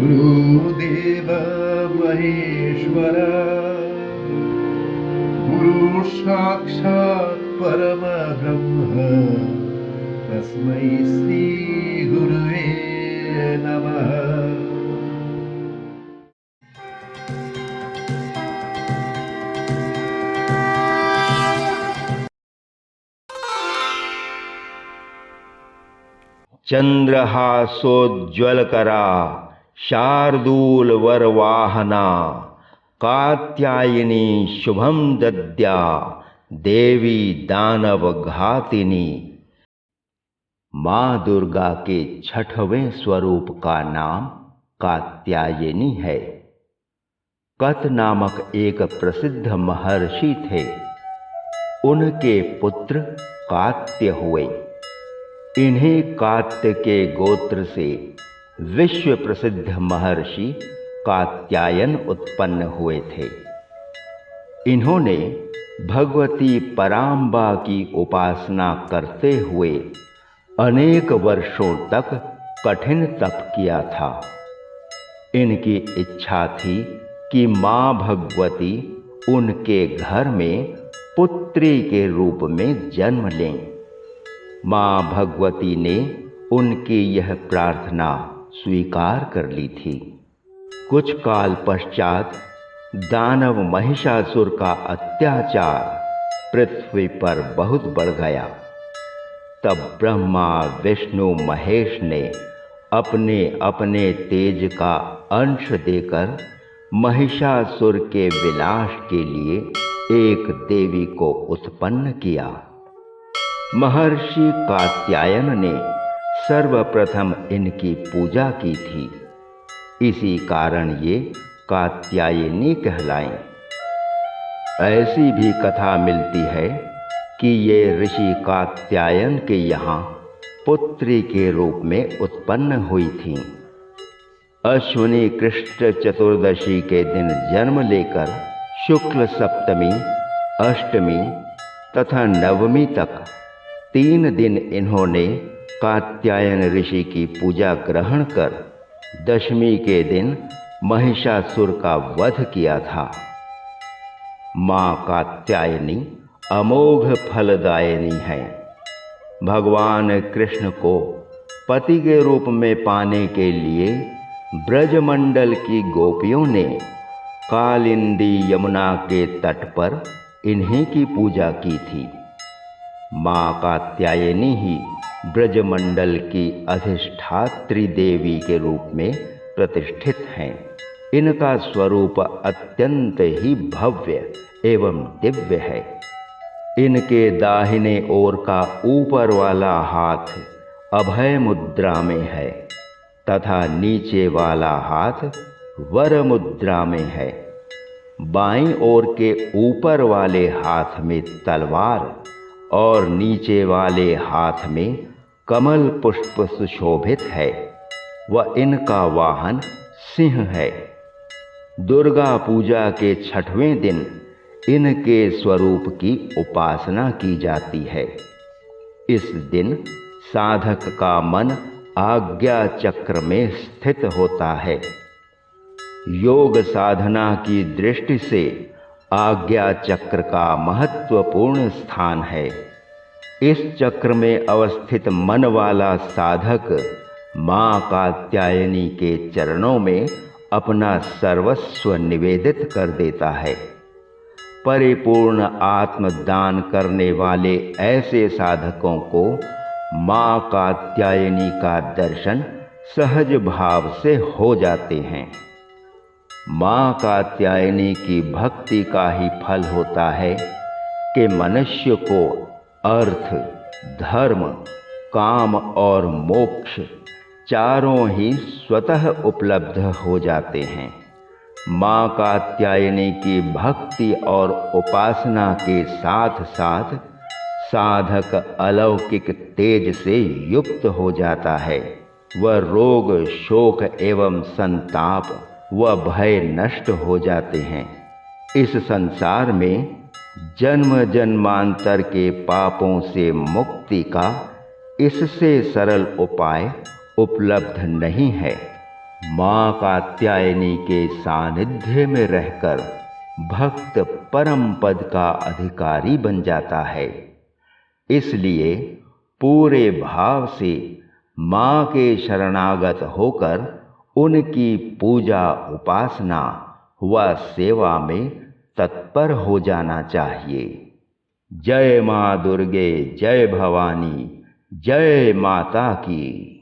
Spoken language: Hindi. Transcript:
गुरुदेव महेश्वर गुरु साक्षात् परम ब्रह्म तस्मै श्री गुरुवे नमः। चंद्रहासोज्ज्वलकरा शार्दूल वरवाहना कात्यायनी शुभम दद्या देवी दानव घातिनी। मां दुर्गा के छठवें स्वरूप का नाम कात्यायनी है। कत नामक एक प्रसिद्ध महर्षि थे। उनके पुत्र कात्य हुए। इन्हीं कात्य के गोत्र से विश्व प्रसिद्ध महर्षि कात्यायन उत्पन्न हुए थे। इन्होंने भगवती पराम्बा की उपासना करते हुए अनेक वर्षों तक कठिन तप किया था। इनकी इच्छा थी कि मां भगवती उनके घर में पुत्री के रूप में जन्म लें। मां भगवती ने उनकी यह प्रार्थना स्वीकार कर ली थी। कुछ काल पश्चात दानव महिषासुर का अत्याचार पृथ्वी पर बहुत बढ़ गया। तब ब्रह्मा विष्णु महेश ने अपने अपने तेज का अंश देकर महिषासुर के विनाश के लिए एक देवी को उत्पन्न किया। महर्षि कात्यायन ने सर्वप्रथम इनकी पूजा की थी। इसी कारण ये कात्यायनी कहलाएं। ऐसी भी कथा मिलती है कि ये ऋषि कात्यायन के यहाँ पुत्री के रूप में उत्पन्न हुई थीं। अश्विनी कृष्ण चतुर्दशी के दिन जन्म लेकर शुक्ल सप्तमी, अष्टमी तथा नवमी तक 3 दिन इन्होंने कात्यायन ऋषि की पूजा ग्रहण कर दशमी के दिन महिषासुर का वध किया था। मां कात्यायनी अमोघ फलदायिनी है। भगवान कृष्ण को पति के रूप में पाने के लिए ब्रजमंडल की गोपियों ने कालिंदी यमुना के तट पर इन्हीं की पूजा की थी। मां कात्यायनी ही ब्रजमंडल की अधिष्ठात्री देवी के रूप में प्रतिष्ठित हैं। इनका स्वरूप अत्यंत ही भव्य एवं दिव्य है। इनके दाहिने ओर का ऊपर वाला हाथ अभय मुद्रा में है तथा नीचे वाला हाथ वर मुद्रा में है। बाईं ओर के ऊपर वाले हाथ में तलवार और नीचे वाले हाथ में कमल पुष्प सुशोभित है व इनका वाहन सिंह है। दुर्गा पूजा के 6वें दिन इनके स्वरूप की उपासना की जाती है। इस दिन साधक का मन आज्ञा चक्र में स्थित होता है। योग साधना की दृष्टि से आज्ञा चक्र का महत्वपूर्ण स्थान है। इस चक्र में अवस्थित मन वाला साधक मां कात्यायनी के चरणों में अपना सर्वस्व निवेदित कर देता है। परिपूर्ण आत्मदान करने वाले ऐसे साधकों को मां कात्यायनी का दर्शन सहज भाव से हो जाते हैं। मां कात्यायनी की भक्ति का ही फल होता है कि मनुष्य को अर्थ, धर्म, काम और मोक्ष चारों ही स्वतः उपलब्ध हो जाते हैं। मां कात्यायनी की भक्ति और उपासना के साथ साथ साधक अलौकिक तेज से युक्त हो जाता है। वह रोग, शोक एवं संताप व भय नष्ट हो जाते हैं। इस संसार में जन्म जन्मांतर के पापों से मुक्ति का इससे सरल उपाय उपलब्ध नहीं है। माँ कात्यायनी के सानिध्य में रहकर भक्त परम पद का अधिकारी बन जाता है। इसलिए पूरे भाव से माँ के शरणागत होकर उनकी पूजा उपासना व सेवा में तत्पर हो जाना चाहिए। जय माँ दुर्गे, जय भवानी, जय माता की।